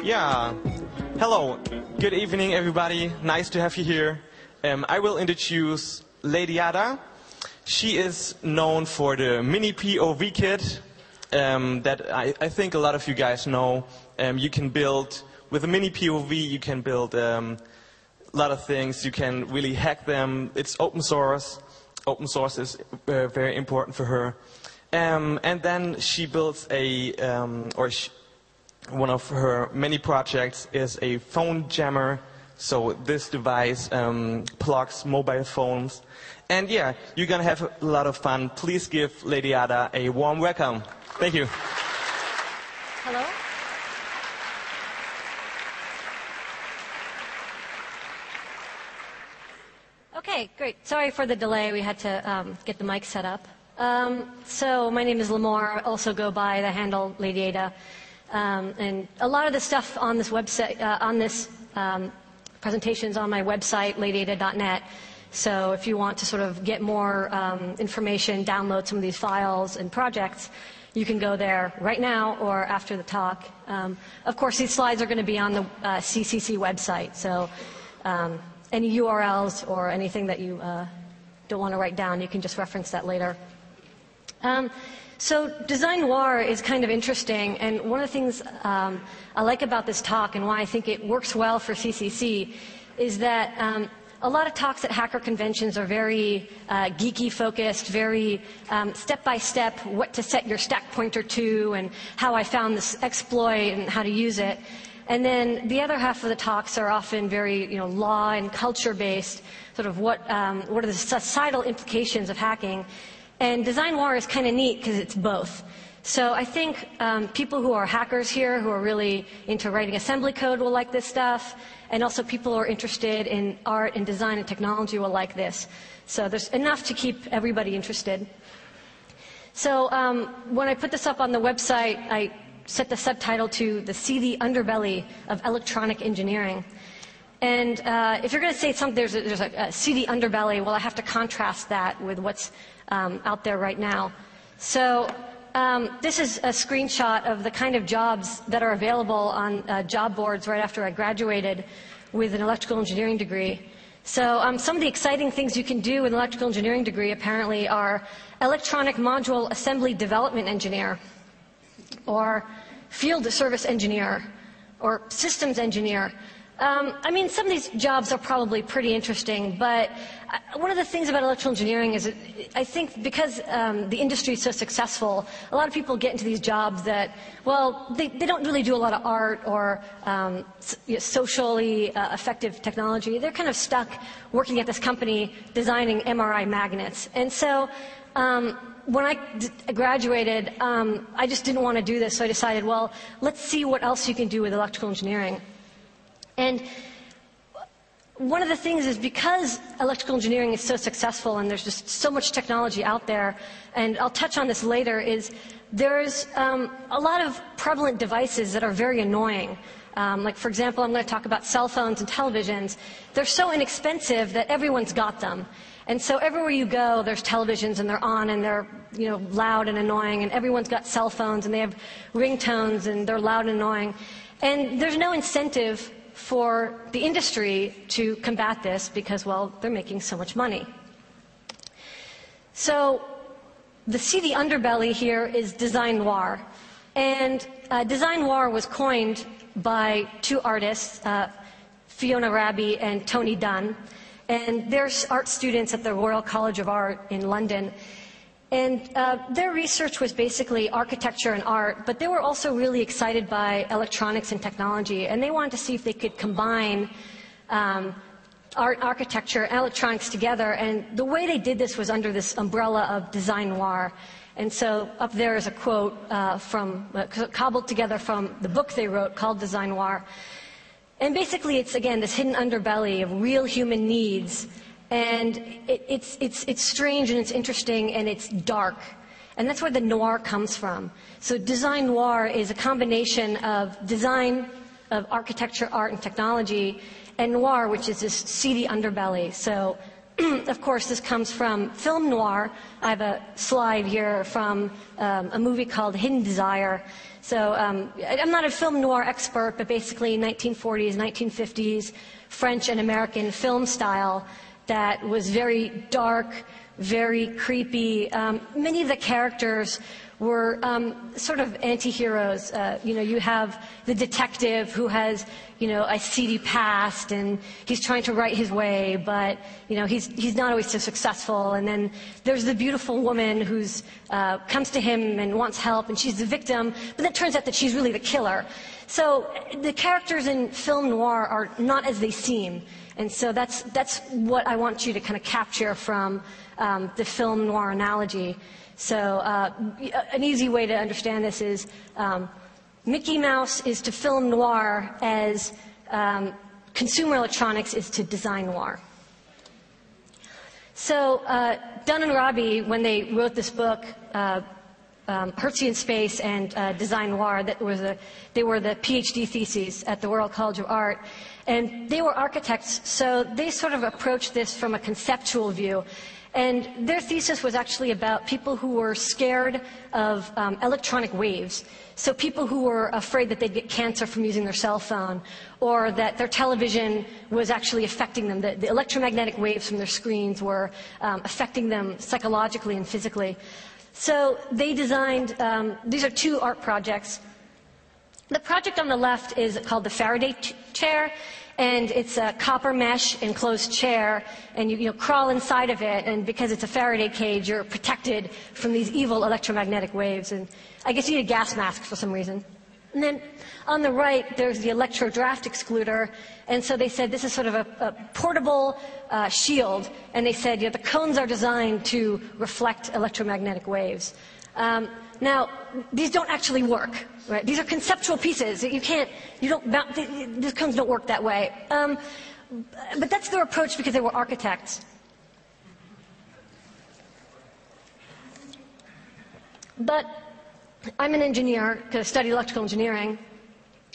Yeah. Hello. Good evening, everybody. Nice to have you here. I will introduce Ladyada. She is known for the mini POV kit that I think a lot of you guys know. You can build, with a mini POV, you can build a lot of things. You can really hack them. It's open source. Open source is very important for her. And then she builds one of her many projects is a phone jammer. So this device plugs mobile phones. And yeah, you're going to have a lot of fun. Please give Ladyada a warm welcome. Thank you. Hello. Okay, great. Sorry for the delay. We had to get the mic set up. So my name is Noir. I also go by the handle Ladyada. And a lot of the stuff on this website, on this presentation is on my website, ladyada.net. So if you want to sort of get more information, download some of these files and projects, you can go there right now or after the talk. Of course, these slides are going to be on the CCC website. So any URLs or anything that you don't want to write down, you can just reference that later. So Design Noir is kind of interesting, and one of the things I like about this talk and why I think it works well for CCC is that a lot of talks at hacker conventions are very geeky focused, very step-by-step, what to set your stack pointer to and how I found this exploit and how to use it. And then the other half of the talks are often very law and culture-based, sort of what are the societal implications of hacking. And Design Noir is kind of neat because it's both. So I think people who are hackers here, who are really into writing assembly code, will like this stuff. And also people who are interested in art and design and technology will like this. So there's enough to keep everybody interested. So when I put this up on the website, I set the subtitle to the seedy underbelly of electronic engineering. And if you're going to say something, there's a seedy underbelly, well, I have to contrast that with what's out there right now. So this is a screenshot of the kind of jobs that are available on job boards right after I graduated with an electrical engineering degree. So some of the exciting things you can do with an electrical engineering degree apparently are electronic module assembly development engineer, or field service engineer, or systems engineer. I mean, some of these jobs are probably pretty interesting, but one of the things about electrical engineering is I think because the industry is so successful, a lot of people get into these jobs that, well, they don't really do a lot of art or socially effective technology. They're kind of stuck working at this company designing MRI magnets. And so when I graduated, I just didn't want to do this, so I decided, well, let's see what else you can do with electrical engineering. And one of the things is because electrical engineering is so successful and there's just so much technology out there, and I'll touch on this later, is there's a lot of prevalent devices that are very annoying. Like, for example, I'm going to talk about cell phones and televisions. They're so inexpensive that everyone's got them. And so everywhere you go, there's televisions and they're on and they're loud and annoying, and everyone's got cell phones and they have ringtones and they're loud and annoying. And there's no incentive for the industry to combat this because, well, they're making so much money. So the seedy underbelly here is Design Noir. And Design Noir was coined by two artists, Fiona Raby and Tony Dunn. And they're art students at the Royal College of Art in London. And their research was basically architecture and art, but they were also really excited by electronics and technology, and they wanted to see if they could combine art, architecture, and electronics together. And the way they did this was under this umbrella of Design Noir. And so up there is a quote cobbled together from the book they wrote called Design Noir. And basically it's, again, this hidden underbelly of real human needs. And it's strange and it's interesting and it's dark. And that's where the noir comes from. So Design Noir is a combination of design, of architecture, art, and technology, and noir, which is this seedy underbelly. So of course, this comes from film noir. I have a slide here from a movie called Hidden Desire. So I'm not a film noir expert, but basically 1940s, 1950s French and American film style that was very dark, very creepy. Many of the characters were sort of anti-heroes. You have the detective who has, a seedy past, and he's trying to right his way, but, he's not always so successful. And then there's the beautiful woman who's comes to him and wants help, and she's the victim, but then it turns out that she's really the killer. So the characters in film noir are not as they seem. And so that's what I want you to kind of capture from the film noir analogy. So an easy way to understand this is Mickey Mouse is to film noir as consumer electronics is to design noir. So Dunn and Rabi, when they wrote this book, Hertzian Space and Design Noir, they were the PhD theses at the Royal College of Art. And they were architects, so they sort of approached this from a conceptual view. And their thesis was actually about people who were scared of electronic waves. So people who were afraid that they'd get cancer from using their cell phone, or that their television was actually affecting them. The electromagnetic waves from their screens were affecting them psychologically and physically. So they designed, these are two art projects. The project on the left is called the Faraday chair, and it's a copper mesh enclosed chair, and you crawl inside of it, and because it's a Faraday cage, you're protected from these evil electromagnetic waves. And I guess you need a gas mask for some reason. And then on the right, there's the electro draft excluder, and so they said this is sort of a portable shield, and they said the cones are designed to reflect electromagnetic waves. Now, these don't actually work, right? These are conceptual pieces. These cones don't work that way. But that's their approach because they were architects. But I'm an engineer because I studied electrical engineering.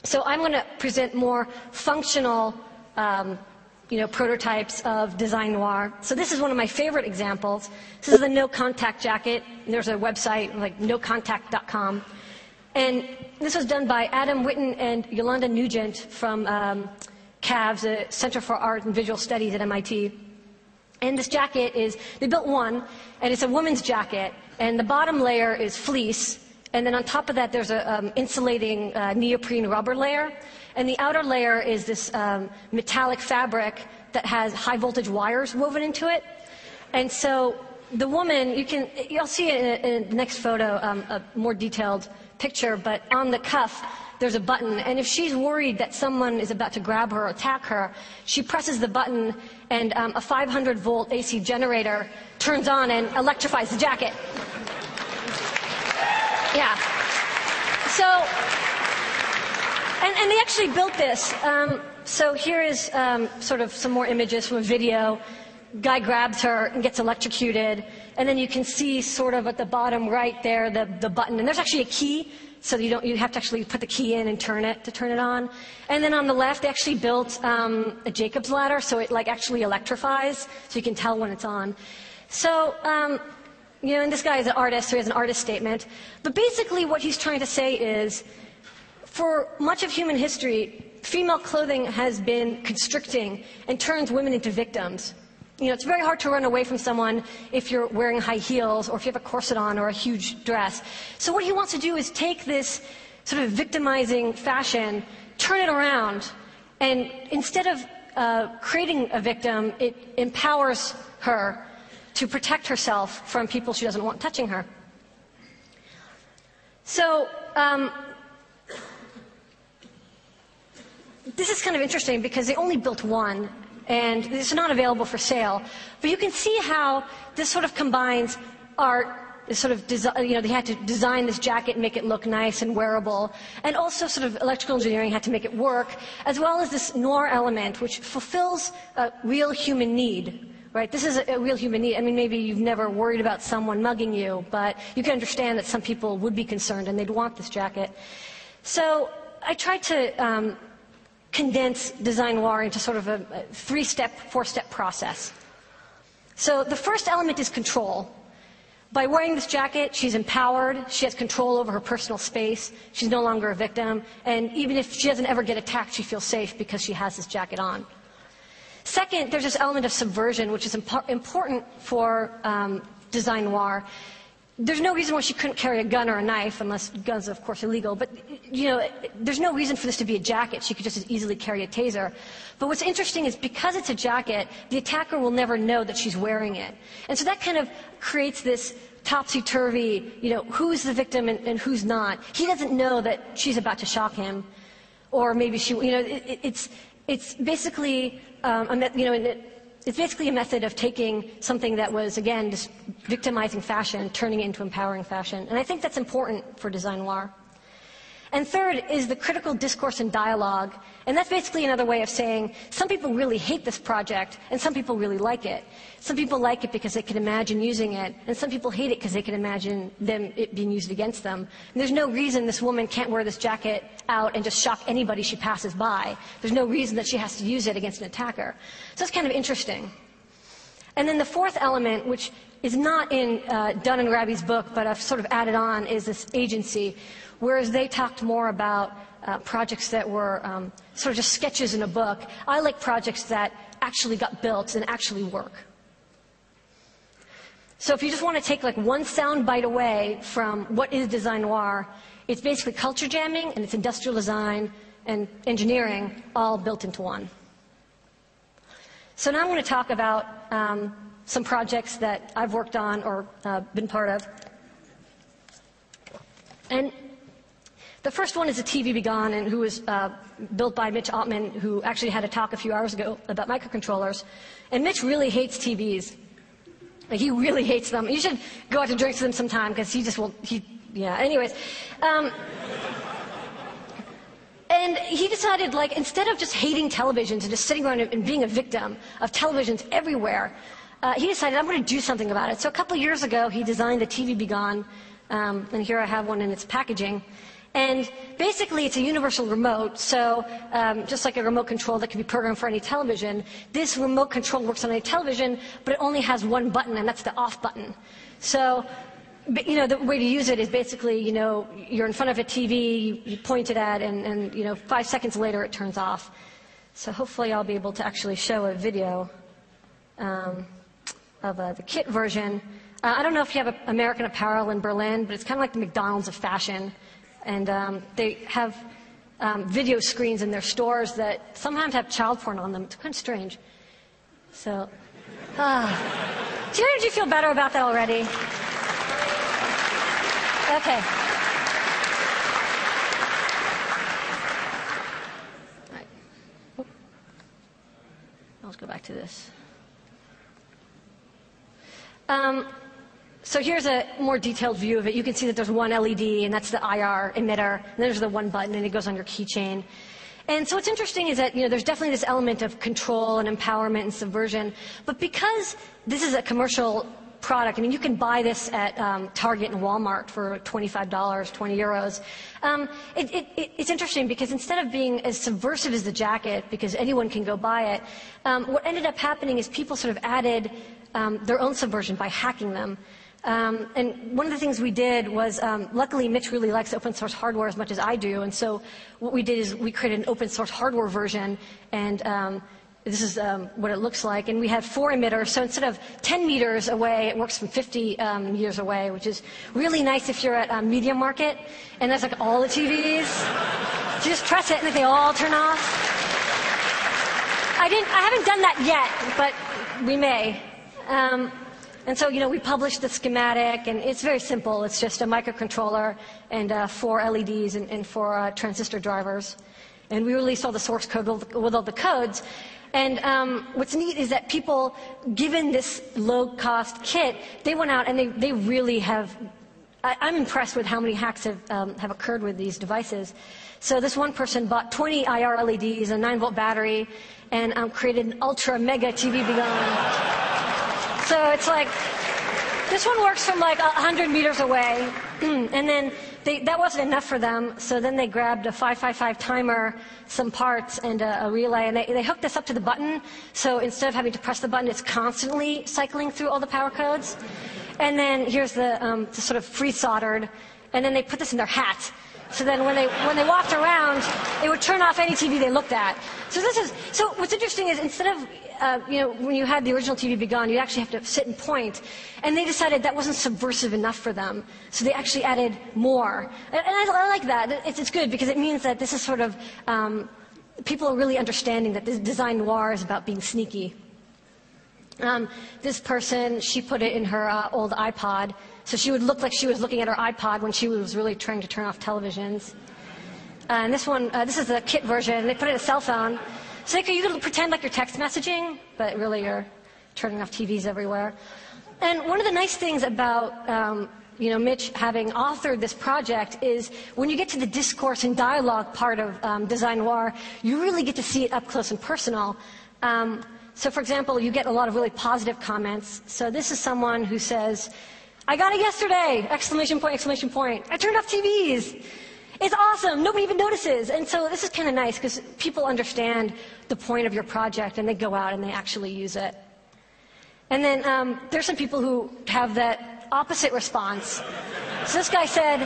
So I'm going to present more functional prototypes of design noir. So this is one of my favorite examples. This is the no contact jacket. There's a website like nocontact.com. And this was done by Adam Witten and Yolanda Nugent from CAVS, the Center for Art and Visual Studies at MIT. And this jacket they built one, and it's a woman's jacket. And the bottom layer is fleece. And then on top of that, there's an insulating neoprene rubber layer. And the outer layer is this metallic fabric that has high voltage wires woven into it. And so the woman, you'll see it in the next photo, a more detailed picture, but on the cuff, there's a button. And if she's worried that someone is about to grab her or attack her, she presses the button, and a 500-volt AC generator turns on and electrifies the jacket. Yeah. So, and they actually built this. So here is sort of some more images from a video. Guy grabs her and gets electrocuted. And then you can see sort of at the bottom right there the button. And there's actually a key, so you have to actually put the key in and turn it to turn it on. And then on the left, they actually built a Jacob's ladder, so it actually electrifies, so you can tell when it's on. So, and this guy is an artist, so he has an artist statement. But basically what he's trying to say is, for much of human history, female clothing has been constricting and turns women into victims. It's very hard to run away from someone if you're wearing high heels or if you have a corset on or a huge dress. So what he wants to do is take this sort of victimizing fashion, turn it around, and instead of creating a victim, it empowers her to protect herself from people she doesn't want touching her. So this is kind of interesting because they only built one, and it's not available for sale. But you can see how this sort of combines art, this sort of they had to design this jacket and make it look nice and wearable, and also sort of electrical engineering had to make it work, as well as this noir element, which fulfills a real human need. Right? This is a real human need. I mean, maybe you've never worried about someone mugging you, but you can understand that some people would be concerned and they'd want this jacket. So I tried to condense design noir into sort of a 3-step, 4-step process. So the first element is control. By wearing this jacket, she's empowered, she has control over her personal space, she's no longer a victim, and even if she doesn't ever get attacked, she feels safe because she has this jacket on. Second, there's this element of subversion, which is important for design noir. There's no reason why she couldn't carry a gun or a knife, unless guns are, of course, illegal. But, you know, there's no reason for this to be a jacket. She could just as easily carry a taser. But what's interesting is because it's a jacket, the attacker will never know that she's wearing it. And so that kind of creates this topsy-turvy, you know, who's the victim and who's not. He doesn't know that she's about to shock him. Or maybe she, you know, it's basically, it's basically a method of taking something that was, again, just victimizing fashion, turning it into empowering fashion. And I think that's important for design noir. And third is the critical discourse and dialogue. And that's basically another way of saying some people really hate this project and some people really like it. Some people like it because they can imagine using it, and some people hate it because they can imagine it being used against them. And there's no reason this woman can't wear this jacket out and just shock anybody she passes by. There's no reason that she has to use it against an attacker. So it's kind of interesting. And then the fourth element, which is not in Dunn and Raby's book, but I've sort of added on, is this agency. Whereas they talked more about projects that were sort of just sketches in a book, I like projects that actually got built and actually work. So if you just want to take like one sound bite away from what is design noir, it's basically culture jamming and it's industrial design and engineering all built into one. So now I'm going to talk about some projects that I've worked on or been part of. And the first one is a TV Be Gone, and who was built by Mitch Altman, who actually had a talk a few hours ago about microcontrollers. And Mitch really hates TVs. Like, he really hates them. You should go out to drinks with him sometime, because he just will, yeah, anyways. And he decided, like, instead of just hating televisions and just sitting around and being a victim of televisions everywhere, he decided, I'm going to do something about it. So a couple years ago, he designed the TV Be Gone, and here I have one in its packaging. And basically, it's a universal remote, so just like a remote control that can be programmed for any television, this remote control works on any television, but it only has one button, and that's the off button. So, you know, the way to use it is basically, you know, you're in front of a TV, you point it at, and you know, 5 seconds later it turns off. So hopefully I'll be able to actually show a video of the kit version. I don't know if you have American Apparel in Berlin, but it's kind of like the McDonald's of fashion. And they have video screens in their stores that sometimes have child porn on them. It's kind of strange. So, did you feel better about that already? Okay. All right. Oop. Let's go back to this. So here's a more detailed view of it. You can see that there's one LED, and that's the IR emitter. And there's the one button, and it goes on your keychain. And so what's interesting is that, you know, there's definitely this element of control and empowerment and subversion. But because this is a commercial product, I mean, you can buy this at Target and Walmart for $25, 20 euros. It's interesting because instead of being as subversive as the jacket, because anyone can go buy it, what ended up happening is people sort of added their own subversion by hacking them. And one of the things we did was, luckily Mitch really likes open source hardware as much as I do, and so what we did is we created an open source hardware version, and this is what it looks like. And we had 4 emitters, so instead of 10 meters away, it works from 50 meters away, which is really nice if you're at Media Market, and that's like all the TVs. So you just press it, and they all turn off. I haven't done that yet, but we may. And so, you know, we published the schematic, and it's very simple. It's just a microcontroller and 4 LEDs and 4 transistor drivers. And we released all the source code with all the codes. And what's neat is that people, given this low-cost kit, they went out and they really have. I'm impressed with how many hacks have occurred with these devices. So this one person bought 20 IR LEDs, a 9-volt battery, and created an ultra mega TV Be Gone. So it's like, this one works from like 100 meters away, and then that wasn't enough for them, so then they grabbed a 555 timer, some parts, and a relay, and they hooked this up to the button, so instead of having to press the button, it's constantly cycling through all the power codes. And then here's the sort of free-soldered, and then they put this in their hat. So then when they walked around, it would turn off any TV they looked at. So what's interesting is instead of, when you had the original TV be gone, you actually have to sit and point. And they decided that wasn't subversive enough for them. So they actually added more. And I like that. It's good because it means that this is sort of, people are really understanding that this design noir is about being sneaky. This person, she put it in her old iPod. So she would look like she was looking at her iPod when she was really trying to turn off televisions. And this one, this is the kit version. They put it in a cell phone. So you can pretend like you're text messaging, but really you're turning off TVs everywhere. And one of the nice things about Mitch having authored this project is when you get to the discourse and dialogue part of Design Noir, you really get to see it up close and personal. So for example, you get a lot of really positive comments. So this is someone who says, "I got it yesterday! Exclamation point, exclamation point. I turned off TVs. It's awesome. Nobody even notices." And so this is kind of nice because people understand the point of your project and they go out and they actually use it. And then there's some people who have that opposite response. So this guy said,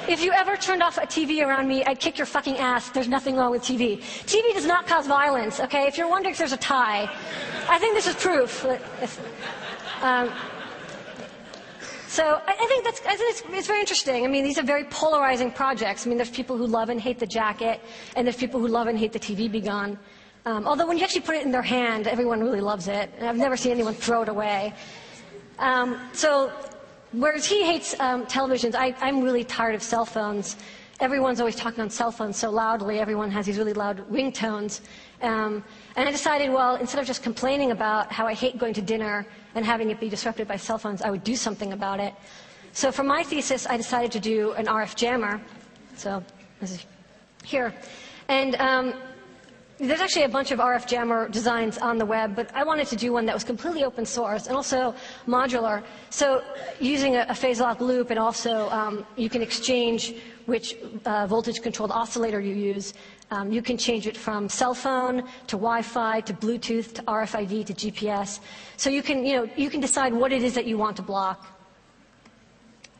"If you ever turned off a TV around me, I'd kick your fucking ass. There's nothing wrong with TV." TV does not cause violence, okay? If you're wondering if there's a tie, I think this is proof. So I think it's very interesting. I mean, these are very polarizing projects. I mean, there's people who love and hate the jacket, and there's people who love and hate the TV be gone. Although when you actually put it in their hand, everyone really loves it. And I've never seen anyone throw it away. So whereas he hates televisions, I'm really tired of cell phones. Everyone's always talking on cell phones so loudly. Everyone has these really loud ringtones. And I decided, well, instead of just complaining about how I hate going to dinner and having it be disrupted by cell phones, I would do something about it. So for my thesis, I decided to do an RF jammer. So this is here. And there's actually a bunch of RF jammer designs on the web, but I wanted to do one that was completely open source and also modular. So using a phase lock loop, and also you can exchange which voltage-controlled oscillator you use. You can change it from cell phone to Wi-Fi to Bluetooth to RFID to GPS. So you can decide what it is that you want to block.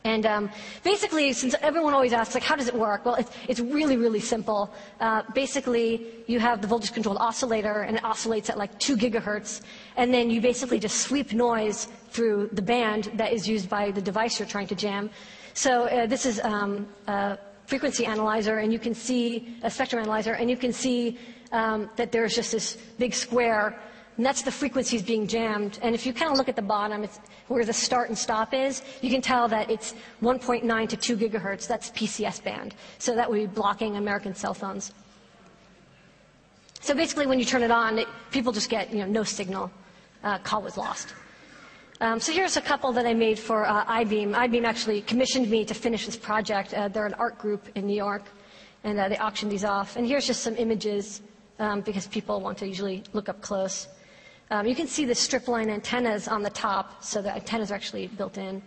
And basically, since everyone always asks, like, how does it work? Well, it's really, really simple. Basically, you have the voltage-controlled oscillator, and it oscillates at like 2 gigahertz. And then you basically just sweep noise through the band that is used by the device you're trying to jam. So this is a frequency analyzer, and you can see a spectrum analyzer, and you can see that there's just this big square, and that's the frequencies being jammed. And if you kind of look at the bottom, it's where the start and stop is, you can tell that it's 1.9 to 2 gigahertz. That's PCS band. So that would be blocking American cell phones. So basically, when you turn it on, people just get no signal. Call was lost. So here's a couple that I made for iBeam. iBeam actually commissioned me to finish this project. They're an art group in New York, and they auctioned these off. And here's just some images because people want to usually look up close. You can see the strip line antennas on the top, so the antennas are actually built in.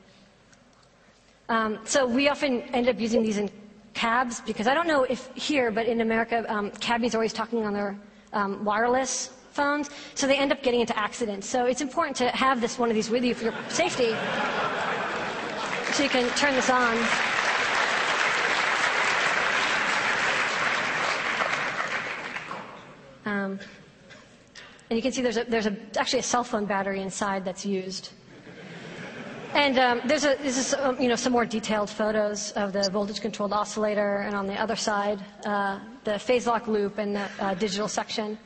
So we often end up using these in cabs because I don't know if here, but in America, cabbies are always talking on their wireless phones, so they end up getting into accidents. So it's important to have one of these with you for your safety. So you can turn this on. And you can see there's actually a cell phone battery inside that's used. And this is some more detailed photos of the voltage-controlled oscillator, and on the other side, the phase lock loop and the digital section.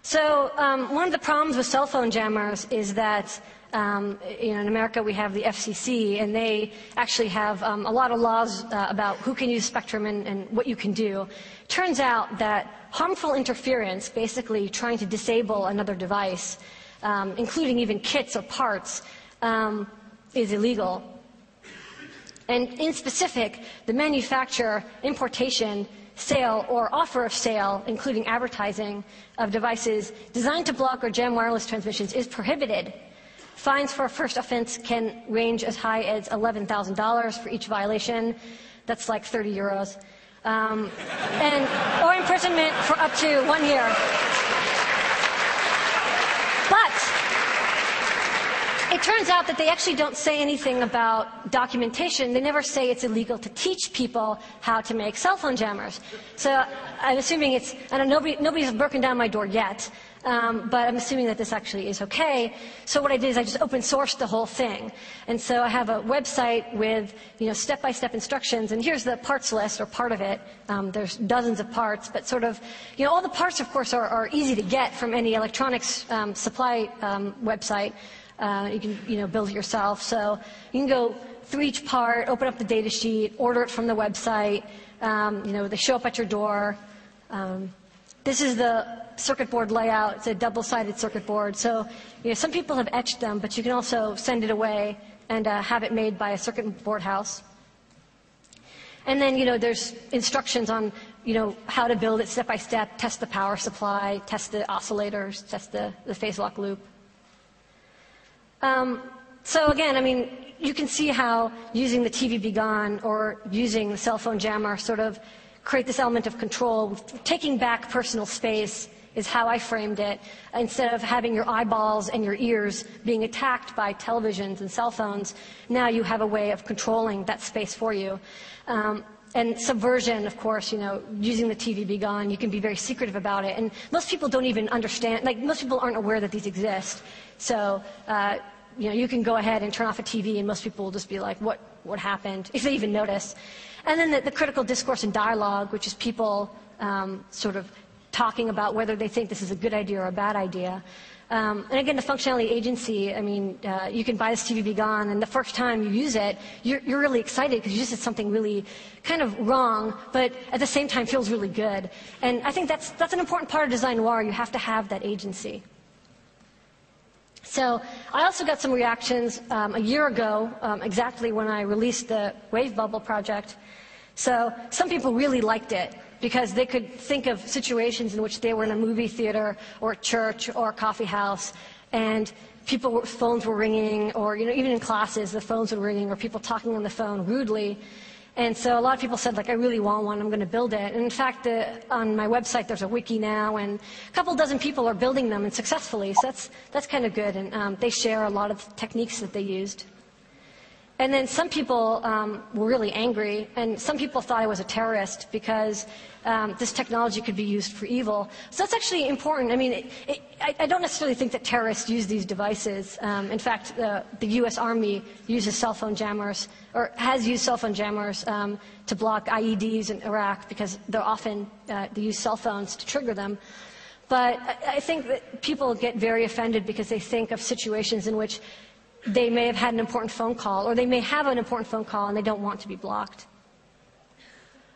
So one of the problems with cell phone jammers is that in America we have the FCC, and they actually have a lot of laws about who can use spectrum and what you can do. Turns out that harmful interference, basically trying to disable another device, including even kits or parts, is illegal. And in specific, the manufacture, importation, sale, or offer of sale, including advertising of devices designed to block or jam wireless transmissions, is prohibited. Fines for a first offense can range as high as $11,000 for each violation. That's like 30 euros. Or imprisonment for up to 1 year. But it turns out that they actually don't say anything about documentation. They never say it's illegal to teach people how to make cell phone jammers. So I'm assuming it's, I don't know, nobody's broken down my door yet, but I'm assuming that this actually is okay. So what I did is I just open sourced the whole thing. And so I have a website with, step-by-step instructions, and here's the parts list, or part of it. There's dozens of parts, but sort of, all the parts, of course, are easy to get from any electronics supply website. You can, build it yourself. So you can go through each part, open up the data sheet, order it from the website. They show up at your door. This is the circuit board layout. It's a double-sided circuit board. So some people have etched them, but you can also send it away and have it made by a circuit board house. And then, there's instructions on, how to build it step by step, test the power supply, test the oscillators, test the phase lock loop. So again, you can see how using the TV Be Gone or using the cell phone jammer sort of create this element of control. Taking back personal space is how I framed it. Instead of having your eyeballs and your ears being attacked by televisions and cell phones, now you have a way of controlling that space for you. And subversion, of course, using the TV Be Gone, you can be very secretive about it. And most people don't even understand, most people aren't aware that these exist. So, you can go ahead and turn off a TV and most people will just be like, what happened? If they even notice. And then the critical discourse and dialogue, which is people sort of talking about whether they think this is a good idea or a bad idea. And again, the functionality agency, you can buy this TV Be Gone, and the first time you use it, you're really excited because you just did something really kind of wrong, but at the same time feels really good. And I think that's an important part of Design Noir. You have to have that agency. So I also got some reactions a year ago, exactly when I released the Wave Bubble project. So some people really liked it because they could think of situations in which they were in a movie theater or a church or a coffee house, and phones were ringing, or even in classes the phones were ringing, or people talking on the phone rudely. And so a lot of people said, I really want one, I'm going to build it. And in fact, on my website there's a wiki now, and a couple dozen people are building them, and successfully, so that's kind of good. And they share a lot of techniques that they used. And then some people were really angry, and some people thought I was a terrorist because this technology could be used for evil. So that's actually important. I don't necessarily think that terrorists use these devices. In fact, the U.S. Army uses cell phone jammers, or has used cell phone jammers to block IEDs in Iraq because they're often, they use cell phones to trigger them. But I think that people get very offended because they think of situations in which they may have had an important phone call, or they may have an important phone call and they don't want to be blocked.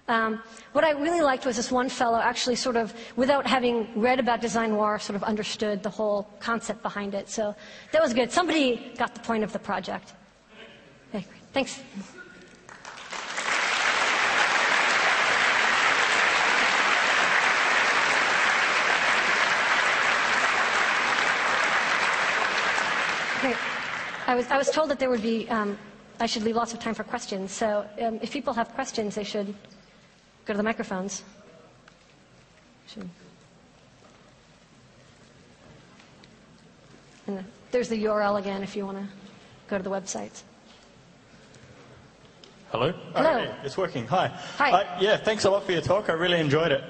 What I really liked was this one fellow actually sort of, without having read about Design Noir, sort of understood the whole concept behind it. So that was good. Somebody got the point of the project. Okay, thanks. Okay. I was told that there would be, I should leave lots of time for questions. So if people have questions, they should go to the microphones. And there's the URL again if you want to go to the websites. Hello? Hello. Okay, it's working. Hi. Hi. Yeah, thanks a lot for your talk. I really enjoyed it.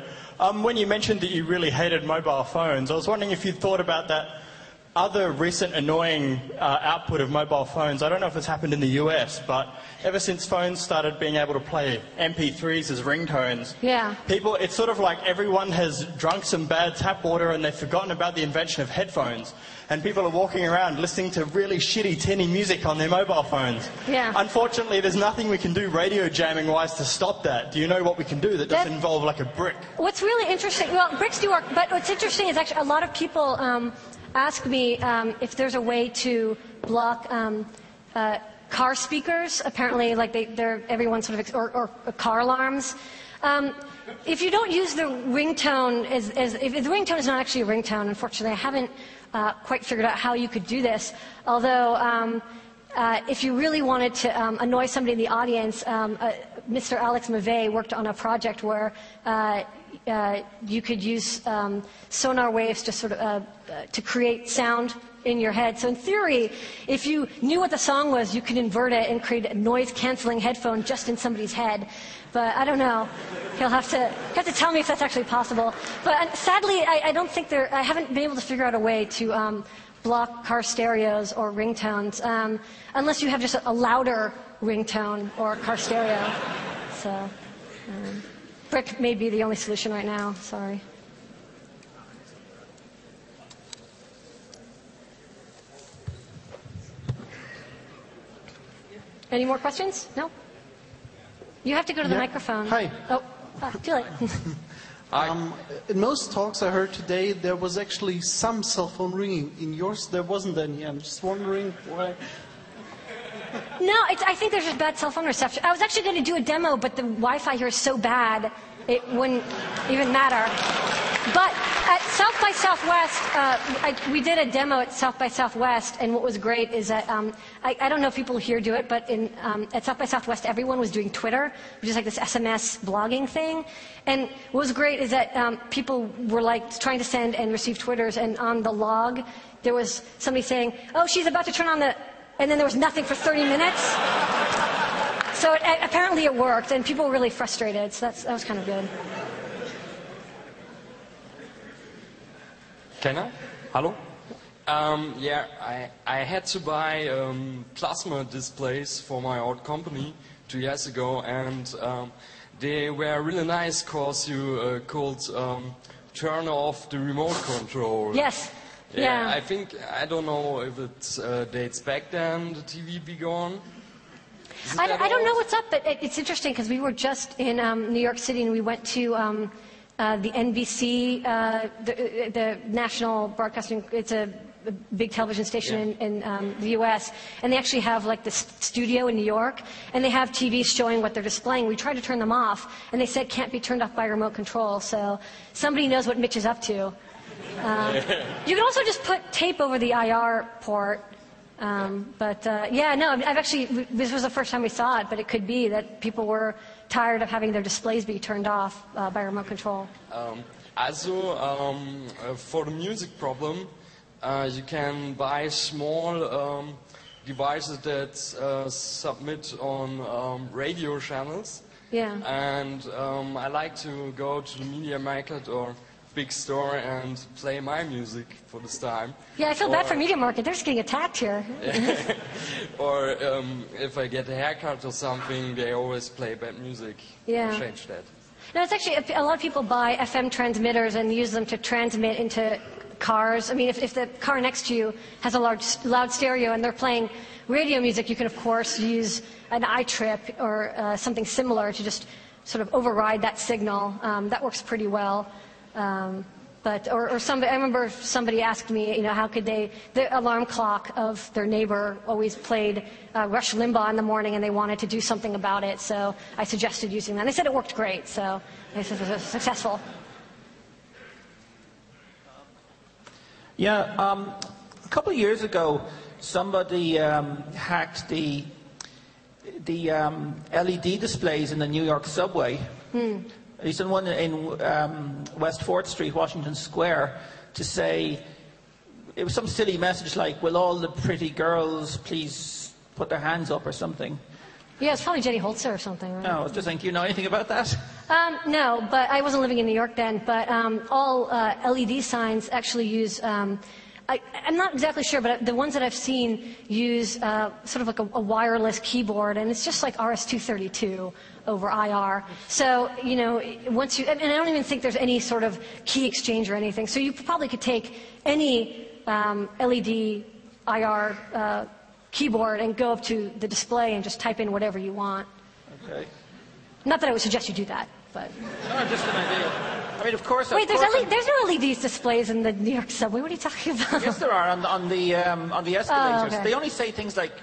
When you mentioned that you really hated mobile phones, I was wondering if you'd thought about that other recent annoying output of mobile phones. I don't know if it's happened in the US, but ever since phones started being able to play MP3s as ringtones, it's sort of like everyone has drunk some bad tap water and they've forgotten about the invention of headphones. And people are walking around listening to really shitty, tinny music on their mobile phones. Yeah. Unfortunately, there's nothing we can do radio jamming-wise to stop that. Do you know what we can do that doesn't involve like a brick? What's really interesting, well, bricks do work, but what's interesting is actually a lot of people ask me if there's a way to block car speakers. Apparently, everyone sort of, or car alarms. If you don't use the ringtone, if the ringtone is not actually a ringtone, unfortunately, I haven't quite figured out how you could do this. Although if you really wanted to annoy somebody in the audience, Mr. Alex Mavet worked on a project where you could use sonar waves to sort of to create sound in your head. So in theory, if you knew what the song was, you could invert it and create a noise-canceling headphone just in somebody's head. But I don't know. He'll have to tell me if that's actually possible. But sadly, I don't think I haven't been able to figure out a way to block car stereos or ringtones, unless you have just a louder ringtone or car stereo. So, brick may be the only solution right now. Sorry. Any more questions? No? You have to go to the microphone. Hi. Oh, too late. In most talks I heard today, there was actually some cell phone ringing. In yours, there wasn't any. I'm just wondering why. No, I think there's just bad cell phone reception. I was actually going to do a demo, but the Wi-Fi here is so bad, it wouldn't even matter. But at South by Southwest, we did a demo at South by Southwest, and what was great is that, I don't know if people here do it, but at South by Southwest, everyone was doing Twitter, which is like this SMS blogging thing. And what was great is that people were like trying to send and receive Twitters, and on the log, there was somebody saying, oh, she's about to turn on the... And then there was nothing for 30 minutes. So apparently it worked, and people were really frustrated, so that was kind of good. Can I? Hello? Yeah, I had to buy plasma displays for my old company 2 years ago, and they were really nice because you could turn off the remote control. Yes. Yeah. I don't know if it dates back then, the TV be gone. I don't know what's up, but it's interesting because we were just in New York City and we went to the NBC, the national broadcasting, it's a big television station in the U.S., and they actually have like this studio in New York, and they have TVs showing what they're displaying. We tried to turn them off, and they said can't be turned off by remote control, so somebody knows what Mitch is up to. You can also just put tape over the IR port. This was the first time we saw it, but it could be that people were tired of having their displays be turned off by remote control. For the music problem, you can buy small devices that submit on radio channels. Yeah. And I like to go to the media market or big store and play my music for this time. Yeah, I feel bad for Media Market. They're just getting attacked here. Or if I get a haircut or something, they always play bad music. Yeah. I'll change that. No, it's actually, a lot of people buy FM transmitters and use them to transmit into cars. I mean, if the car next to you has a loud stereo and they're playing radio music, you can, of course, use an iTrip or something similar to just sort of override that signal. That works pretty well. Somebody, I remember somebody asked me, how could the alarm clock of their neighbor always played Rush Limbaugh in the morning and they wanted to do something about it, so I suggested using that. And they said it worked great, so they said it was successful. Yeah, a couple of years ago, somebody hacked the LED displays in the New York subway. He's done one in West 4th Street, Washington Square, to say, it was some silly message like, will all the pretty girls please put their hands up or something. Yeah, it's probably Jenny Holzer or something, right? No, do you think you know anything about that? No, but I wasn't living in New York then, but all LED signs actually use, I'm not exactly sure, but the ones that I've seen use sort of like a wireless keyboard, and it's just like RS-232 over IR. So, once you, and I don't even think there's any sort of key exchange or anything, so you probably could take any LED IR keyboard and go up to the display and just type in whatever you want. Okay. Not that I would suggest you do that, but... No, just an idea. I mean, of course... Wait, there's no LED displays in the New York subway. What are you talking about? Yes, there are, on the escalators. Oh, okay. They only say things like,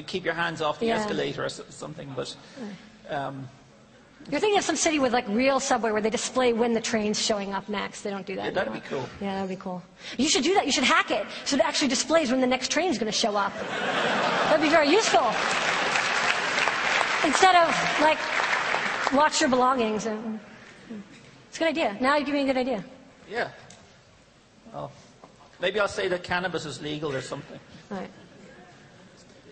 keep your hands off the escalator or something, but... You're thinking of some city with like real subway where they display when the train's showing up next. They don't do that. Yeah, that'd be cool. Yeah, that'd be cool. You should do that. You should hack it so it actually displays when the next train's going to show up. That'd be very useful. Instead of like, watch your belongings. It's a good idea. Now you give me a good idea. Yeah. Oh. Maybe I'll say that cannabis is legal or something. All right.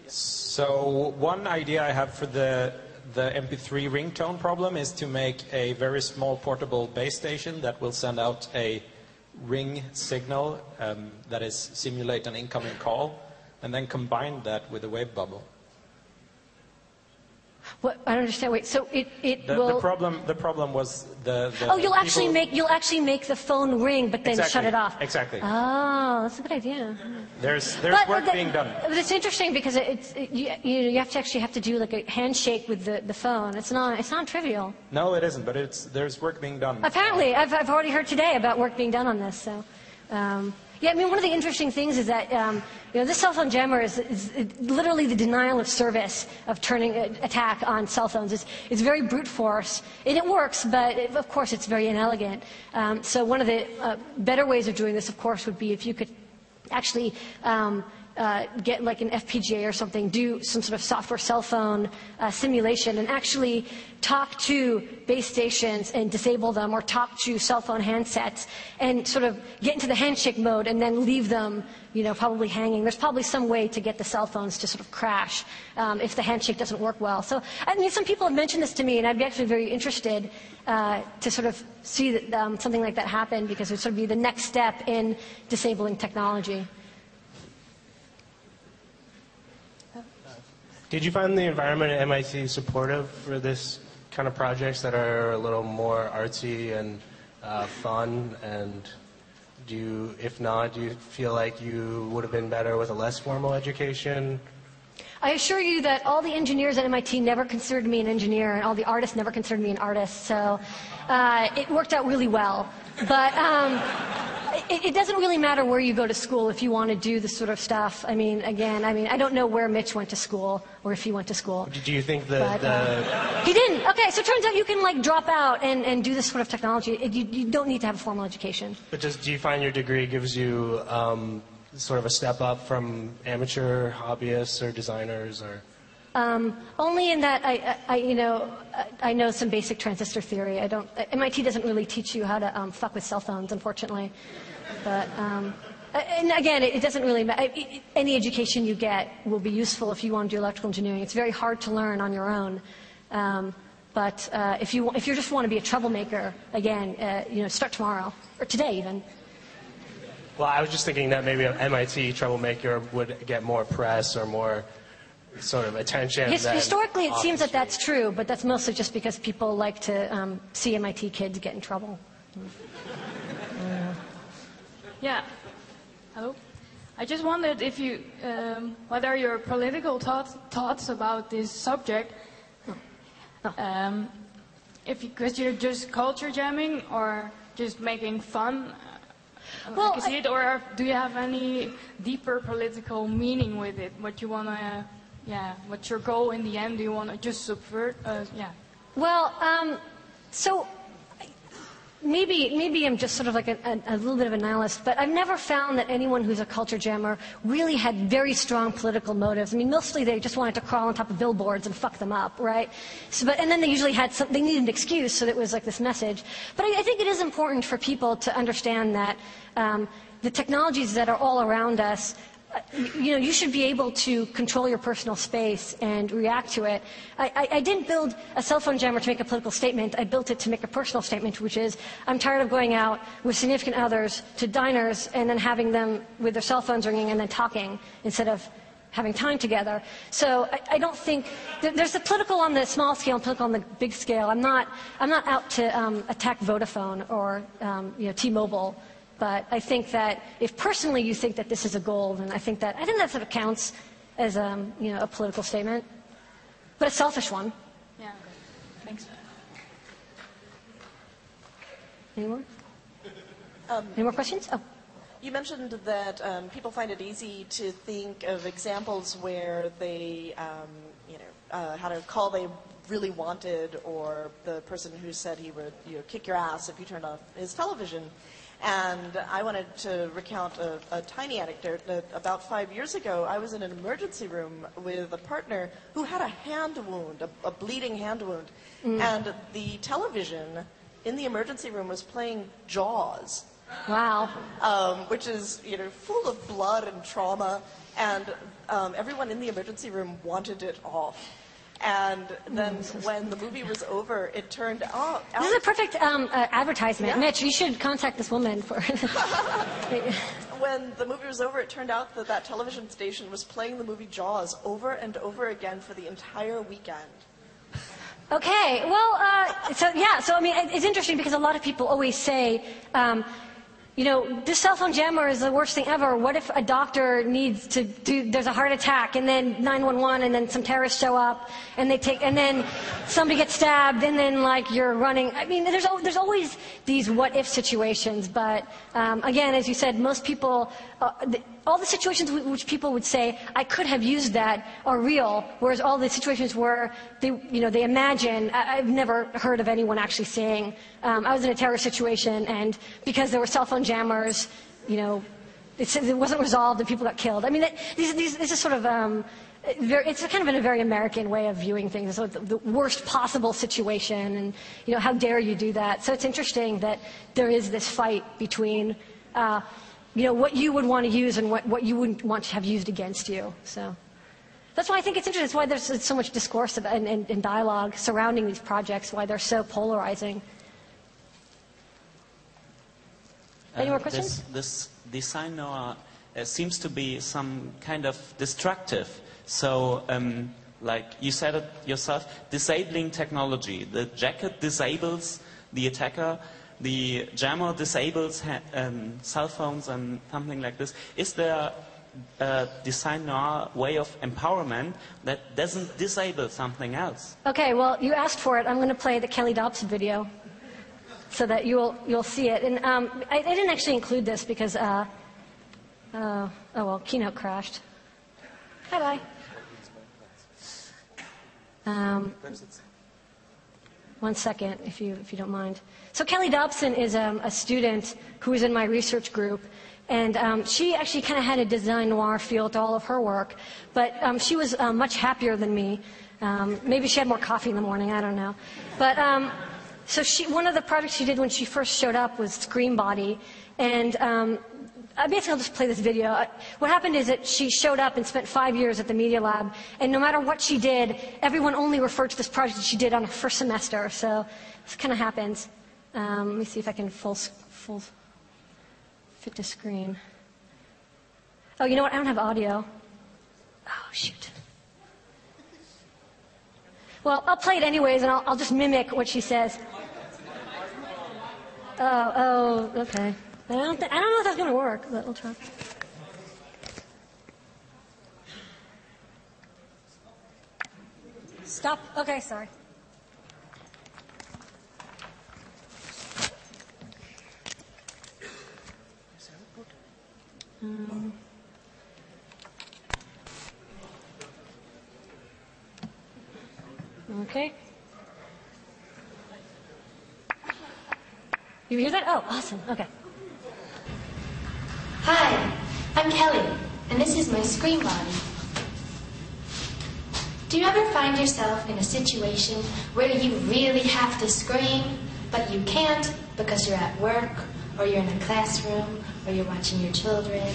So one idea I have for the MP3 ringtone problem is to make a very small portable base station that will send out a ring signal that is simulate an incoming call, and then combine that with a wave bubble. What? I don't understand. Wait. So it will. The problem was the Oh, you'll actually make the phone ring, but then exactly, shut it off. Exactly. Oh, that's a good idea. There's work being done. But it's interesting because you have to do like a handshake with the phone. It's not trivial. No, it isn't. But there's work being done. Apparently, I've already heard today about work being done on this. So. Yeah, I mean, one of the interesting things is that this cell phone jammer is literally the denial of service of turning an attack on cell phones. It's very brute force, and it works, but of course it's very inelegant. So one of the better ways of doing this, of course, would be if you could actually get like an FPGA or something, do some sort of software cell phone simulation and actually talk to base stations and disable them, or talk to cell phone handsets and sort of get into the handshake mode and then leave them, probably hanging. There's probably some way to get the cell phones to sort of crash if the handshake doesn't work well. So, I mean, some people have mentioned this to me, and I'd be actually very interested to sort of see that, something like that happen, because it would sort of be the next step in disabling technology. Did you find the environment at MIT supportive for this kind of projects that are a little more artsy and fun? And if not, do you feel like you would have been better with a less formal education? I assure you that all the engineers at MIT never considered me an engineer, and all the artists never considered me an artist. So it worked out really well. But it doesn't really matter where you go to school if you want to do this sort of stuff. I mean, I don't know where Mitch went to school or if he went to school. Do you think that he didn't? Okay, so it turns out you can like drop out and do this sort of technology. You don't need to have a formal education. But do you find your degree gives you sort of a step up from amateur hobbyists or designers, or? Only in that I know some basic transistor theory. MIT doesn't really teach you how to fuck with cell phones, unfortunately. But and again, it doesn't really matter. Any education you get will be useful if you want to do electrical engineering. It's very hard to learn on your own. But if you just want to be a troublemaker, again, start tomorrow or today even. Well, I was just thinking that maybe an MIT troublemaker would get more press or more sort of attention. Historically, it seems that that's true, but that's mostly just because people like to see MIT kids get in trouble. Yeah. Hello. I just wondered if you, what are your political thoughts about this subject? Because you're just culture jamming or just making fun. Well, like it, or do you have any deeper political meaning with it? What you want to, what's your goal in the end? Do you want to just subvert? Well, so maybe I'm just sort of like a little bit of a nihilist, but I've never found that anyone who's a culture jammer really had very strong political motives. I mean, mostly they just wanted to crawl on top of billboards and fuck them up, right? And then they usually they needed an excuse, so it was like this message. But I think it is important for people to understand that the technologies that are all around us, you should be able to control your personal space and react to it. I didn't build a cell phone jammer to make a political statement. I built it to make a personal statement, which is I'm tired of going out with significant others to diners and then having them with their cell phones ringing and then talking instead of having time together. So I don't think there's a political on the small scale and political on the big scale. I'm not out to attack Vodafone or T-Mobile. But I think that if personally you think that this is a goal, then I think that sort of counts as a political statement, but a selfish one. Yeah. Thanks. Any more? Any more questions? Oh. You mentioned that people find it easy to think of examples where they, had a call they really wanted, or the person who said he would kick your ass if you turned off his television. And I wanted to recount a tiny anecdote. About 5 years ago, I was in an emergency room with a partner who had a hand wound, a bleeding hand wound. And the television in the emergency room was playing Jaws. Wow. Which is, full of blood and trauma. And everyone in the emergency room wanted it off. And then when the movie was over, it turned out... This is a perfect advertisement. Yeah. Mitch, you should contact this woman for... When the movie was over, it turned out that that television station was playing the movie Jaws over and over again for the entire weekend. Okay, well, so I mean, it's interesting because a lot of people always say, this cell phone jammer is the worst thing ever. What if a doctor needs to there's a heart attack, and then 911, and then some terrorists show up, and and then somebody gets stabbed, and then you're running. I mean, there's always these what if situations. But again, as you said, most people, all the situations which people would say I could have used that are real, whereas all the situations where they imagine. I've never heard of anyone actually saying I was in a terror situation, and because there were cell phone jammers, it wasn't resolved and people got killed. I mean, this is sort of it's kind of a very American way of viewing things. So the worst possible situation, and how dare you do that? So it's interesting that there is this fight between what you would want to use and what you wouldn't want to have used against you. So that's why I think it's interesting. That's why there's so much discourse and dialogue surrounding these projects, why they're so polarizing. Any more questions? This design Noir seems to be some kind of destructive. So, like you said it yourself, disabling technology. The jacket disables the attacker. The jammer disables cell phones and something like this. Is there a design Noir way of empowerment that doesn't disable something else? Okay, well, you asked for it. I'm going to play the Kelly Dobson video, so that you'll see it. And I didn't actually include this because Keynote crashed. Bye. One second, if you don't mind. So Kelly Dobson is a student who is in my research group, and she actually kind of had a design noir feel to all of her work, but she was much happier than me. Maybe she had more coffee in the morning, I don't know. But so one of the projects she did when she first showed up was Scream Body, and basically I'll just play this video. What happened is that she showed up and spent 5 years at the Media Lab, and no matter what she did, everyone only referred to this project that she did on her first semester. So this kind of happens. Let me see if I can full fit to screen. Oh, you know what? I don't have audio. Oh, shoot. Well, I'll play it anyways, and I'll just mimic what she says. Oh, okay. I don't know if that's going to work, but we'll try. Stop. Okay, sorry. Okay. You hear that? Oh, awesome. Okay. Hi, I'm Kelly, and this is my Scream Body. Do you ever find yourself in a situation where you really have to scream, but you can't because you're at work, or you're in a classroom, or you're watching your children,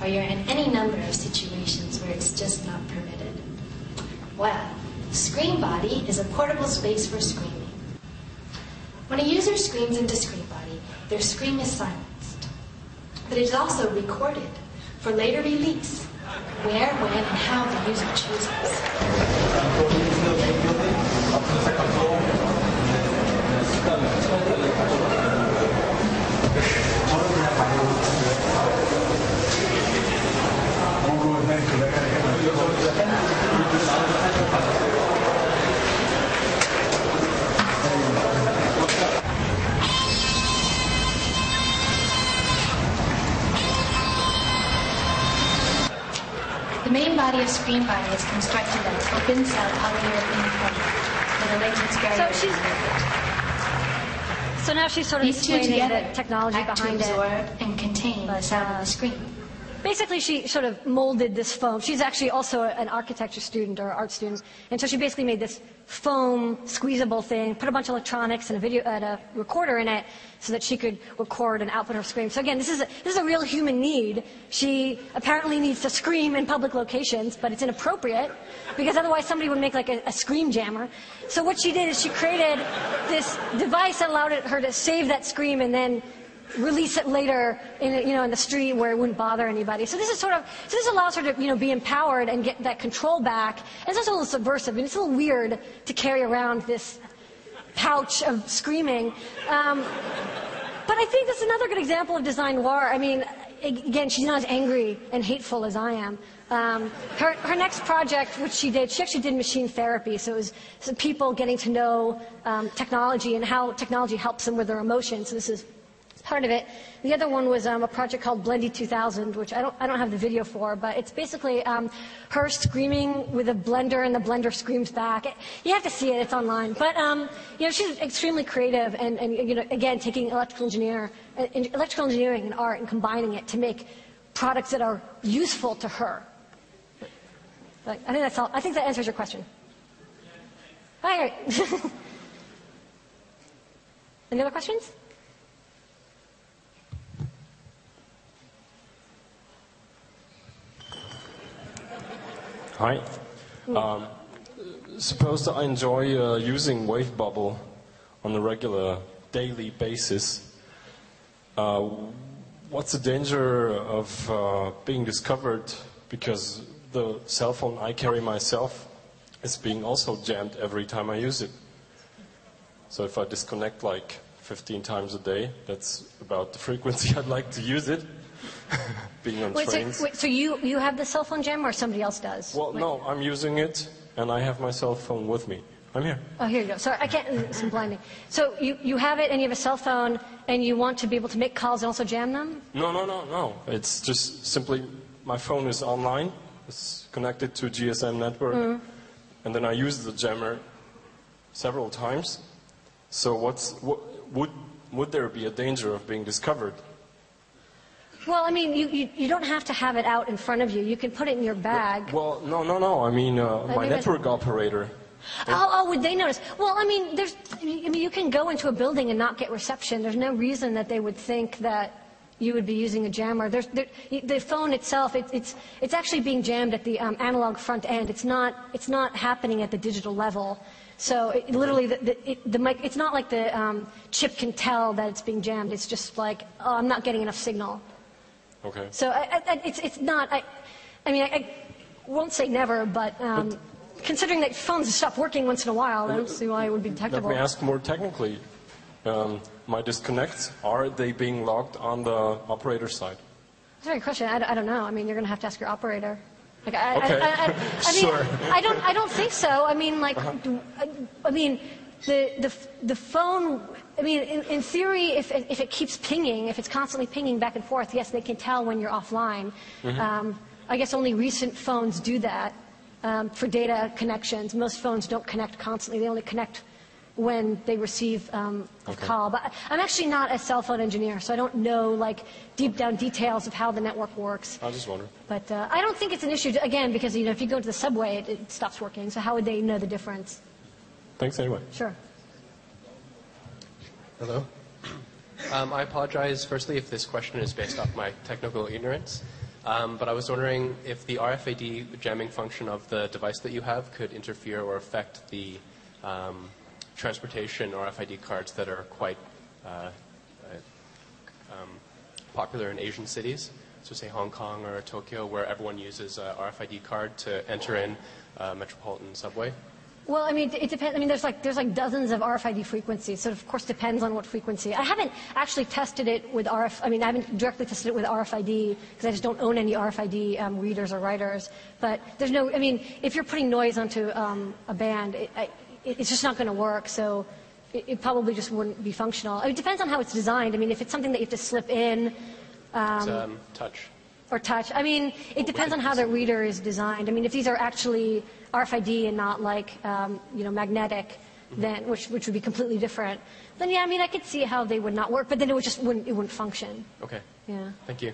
or you're in any number of situations where it's just not permitted? Well, Scream Body is a portable space for screaming. When a user screams into Scream Body, their scream is silenced. But it is also recorded for later release, where, when, and how the user chooses. screen body is constructed of open cell polyurethane plate with a latex barrier. So now she's sort of These two explaining together the technology act to behind it. absorb and contain the sound of the screen. Basically, she sort of molded this foam. She's actually also an architecture student or art student, and so she basically made this foam squeezable thing, put a bunch of electronics and a recorder in it, so that she could record and output her scream. So again, this is a real human need. She apparently needs to scream in public locations, but it's inappropriate because otherwise somebody would make like a scream jammer. So what she did is she created this device that allowed her to save that scream and then release it later in the street where it wouldn't bother anybody. So this allows her to be empowered and get that control back. And it's also a little subversive. I mean, it's a little weird to carry around this pouch of screaming. But I think that's another good example of design noir. I mean, again, she's not as angry and hateful as I am. Her next project, which she actually did machine therapy. So it was people getting to know technology and how technology helps them with their emotions. So this is part of it. The other one was a project called Blendy 2000, which I don't have the video for, but it's basically her screaming with a blender, and the blender screams back. You have to see it; it's online. But she's extremely creative, and again, taking electrical engineering and art and combining it to make products that are useful to her. But I think that's all. I think that answers your question. All right. Any other questions? Hi. Suppose that I enjoy using Wave Bubble on a regular daily basis. What's the danger of being discovered because the cell phone I carry myself is being also jammed every time I use it? So if I disconnect like 15 times a day, that's about the frequency I'd like to use it. Being on trains. So you have the cell phone jam, or somebody else does? Well, no, I'm using it, and I have my cell phone with me. I'm here. Oh, here you go. Sorry, I can't. It's blinding. So you have it, and you have a cell phone, and you want to be able to make calls and also jam them? No. It's just simply my phone is online. It's connected to a GSM network, and then I use the jammer several times. So would there be a danger of being discovered? Well, I mean, you don't have to have it out in front of you. You can put it in your bag. Well, no. I mean, my network operator. Oh, would they notice? Well, I mean, you can go into a building and not get reception. There's no reason that they would think that you would be using a jammer. The phone itself, it's actually being jammed at the analog front end. It's not happening at the digital level. So it's not like the chip can tell that it's being jammed. It's just like, oh, I'm not getting enough signal. Okay. So it's not. I won't say never, but considering that phones stop working once in a while, I don't see why it would be detectable. Let me ask more technically. My disconnects, are they being logged on the operator side? That's a very good question. I don't know. I mean, you're going to have to ask your operator. Like, Sure. I don't think so. I mean, the phone. I mean, in theory, if it keeps pinging, if it's constantly pinging back and forth, yes, they can tell when you're offline. I guess only recent phones do that for data connections. Most phones don't connect constantly. They only connect when they receive a call. But I'm actually not a cell phone engineer, so I don't know deep down details of how the network works. I just wonder. But I don't think it's an issue, again, because if you go to the subway, it stops working. So how would they know the difference? Thanks anyway. Sure. Hello. I apologize, firstly, if this question is based off my technical ignorance. But I was wondering if the RFID jamming function of the device that you have could interfere or affect the transportation RFID cards that are quite popular in Asian cities. So say Hong Kong or Tokyo, where everyone uses a RFID card to enter in a metropolitan subway. Well, I mean, it depends. I mean, there's dozens of RFID frequencies, so it of course depends on what frequency. I haven't actually tested it with I haven't directly tested it with RFID because I just don't own any RFID readers or writers. But there's no. I mean, if you're putting noise onto a band, it's just not going to work. So it probably just wouldn't be functional. It depends on how it's designed. I mean, if it's something that you have to slip in. It's touch. Or touch. I mean, it depends on how the reader is designed. I mean, if these are actually RFID and not like, magnetic, then which would be completely different. Then yeah, I mean, I could see how they would not work, but then it wouldn't function. Okay. Yeah. Thank you.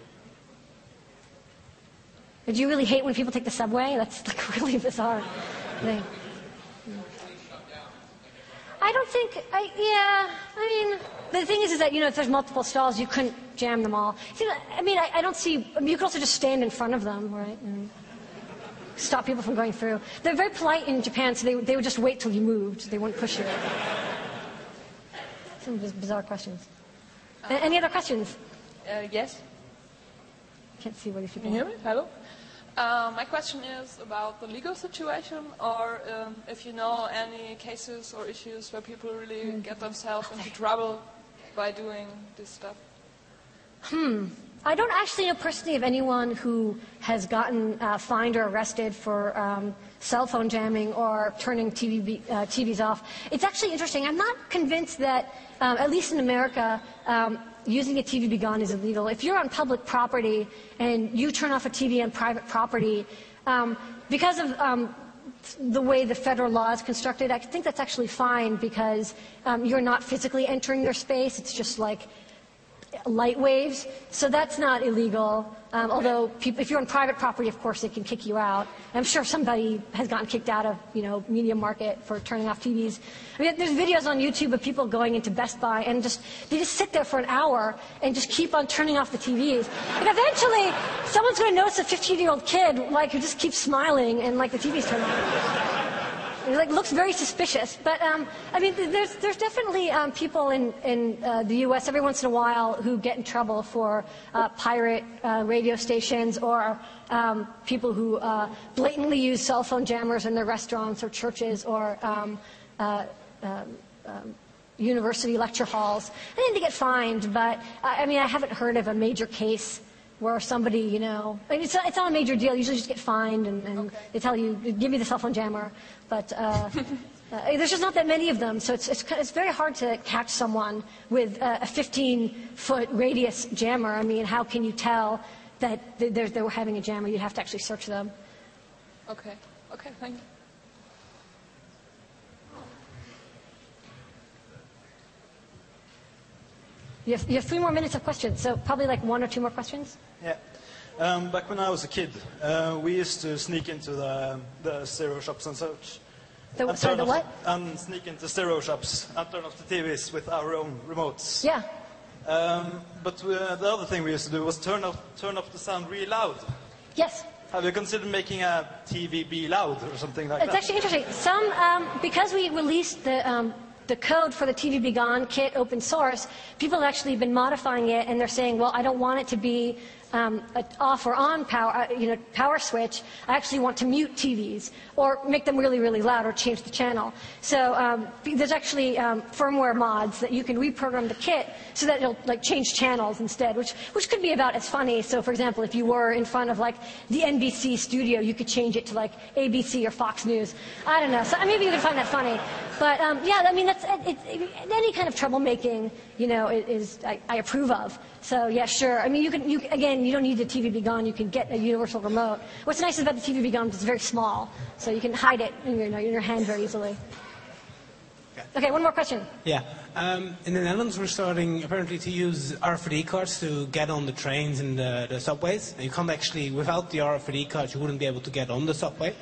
Do you really hate when people take the subway? That's like a really bizarre thing. I don't think. I mean, the thing is that if there's multiple stalls, you couldn't jam them all. See, I mean, I don't see. I mean, you could also just stand in front of them, right? And stop people from going through. They're very polite in Japan, so they would just wait till you moved. They wouldn't push you. Some bizarre questions. Any other questions? Yes. Can't see what if you can hear me. Hello. My question is about the legal situation, or if you know any cases or issues where people really get themselves into trouble by doing this stuff. I don't actually know personally of anyone who has gotten fined or arrested for cell phone jamming or turning TVs off. It's actually interesting. I'm not convinced that, at least in America, using a TV be gone is illegal. If you're on public property and you turn off a TV on private property, because of the way the federal law is constructed, I think that's actually fine because you're not physically entering their space. It's just like light waves. So that's not illegal. Although if you're on private property, of course, they can kick you out. I'm sure somebody has gotten kicked out of, Media Market for turning off TVs. I mean, there's videos on YouTube of people going into Best Buy and they just sit there for an hour and just keep on turning off the TVs. And eventually, someone's going to notice a 15-year-old kid, who just keeps smiling and, the TV's turned on. It looks very suspicious. But, I mean, there's definitely people in the U.S. every once in a while who get in trouble for pirate radio stations or people who blatantly use cell phone jammers in their restaurants or churches or university lecture halls. I think they get fined, but, I mean, I haven't heard of a major case where somebody, I mean, it's not a major deal. You usually just get fined and they tell you, give me the cell phone jammer. But there's just not that many of them, so it's very hard to catch someone with a 15-foot radius jammer. I mean, how can you tell that they were having a jammer? You'd have to actually search them. Okay, thank you. You have 3 more minutes of questions, so probably 1 or 2 more questions. Yeah. Back when I was a kid, we used to sneak into the stereo shops and such. Sorry, the what? Sneak into stereo shops and turn off the TVs with our own remotes. Yeah. But the other thing we used to do was turn off the sound really loud. Yes. Have you considered making a TV be loud or something like that? It's actually interesting. Because we released the code for the TV Be Gone kit open source, people have actually been modifying it, and they're saying, well, I don't want it to be an off or on power switch. I actually want to mute TVs or make them really, really loud or change the channel. So there's actually firmware mods that you can reprogram the kit so that it'll change channels instead, which could be about as funny. So for example, if you were in front of the NBC studio, you could change it to ABC or Fox News. I don't know. So maybe you could find that funny. But yeah, I mean, any kind of troublemaking, I approve of. So yeah, sure. I mean, you don't need the TV Be Gone. You can get a universal remote. What's nice about the TV Be Gone is it's very small, so you can hide it in your hand very easily. Okay, one more question. Yeah. In the Netherlands, we're starting apparently to use RFID cards to get on the trains and the subways. You can't actually, without the RFID cards, you wouldn't be able to get on the subway.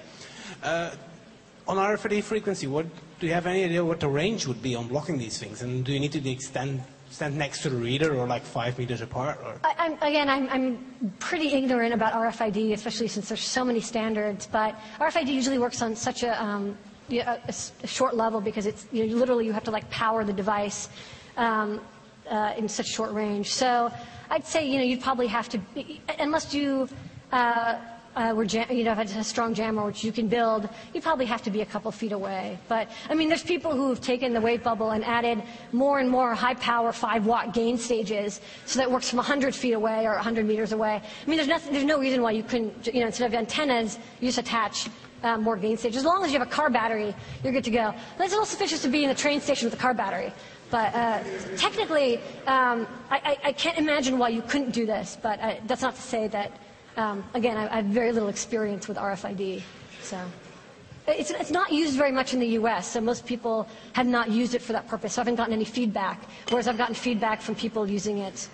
On RFID frequency, do you have any idea what the range would be on blocking these things? And do you need to stand next to the reader or 5 meters apart? Or? I'm pretty ignorant about RFID, especially since there's so many standards. But RFID usually works on such a short level because it's literally you have to power the device in such short range. So I'd say you'd probably have to, unless you have a strong jammer which you can build, you probably have to be a couple feet away. But I mean, there's people who have taken the weight bubble and added more and more high-power 5-watt gain stages, so that it works from 100 feet away or 100 meters away. I mean, there's no reason why you couldn't, instead of antennas, you just attach more gain stages. As long as you have a car battery, you're good to go. But it's a little suspicious to be in a train station with a car battery. But technically, I can't imagine why you couldn't do this. But that's not to say that again, I have very little experience with RFID. So it's not used very much in the US, so most people have not used it for that purpose. So I haven't gotten any feedback, whereas I've gotten feedback from people using it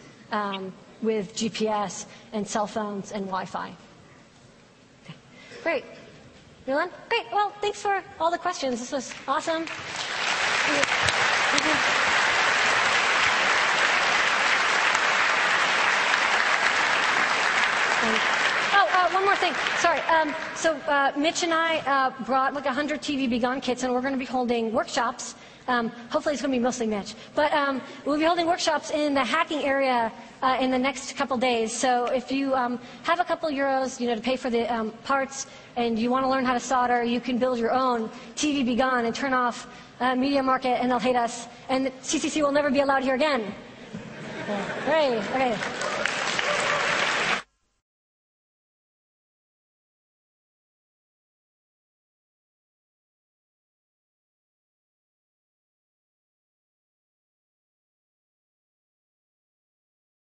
with GPS and cell phones and Wi-Fi. Okay. Great. Milan? Great. Well, thanks for all the questions. This was awesome. Thank you. One more thing. Sorry. So Mitch and I brought like 100 TV Be Gone kits, and we're going to be holding workshops. Hopefully it's going to be mostly Mitch. But we'll be holding workshops in the hacking area in the next couple days. So if you have a couple euros, to pay for the parts, and you want to learn how to solder, you can build your own TV Be Gone and turn off Media Market, and they'll hate us. And CCC will never be allowed here again. Great. Okay.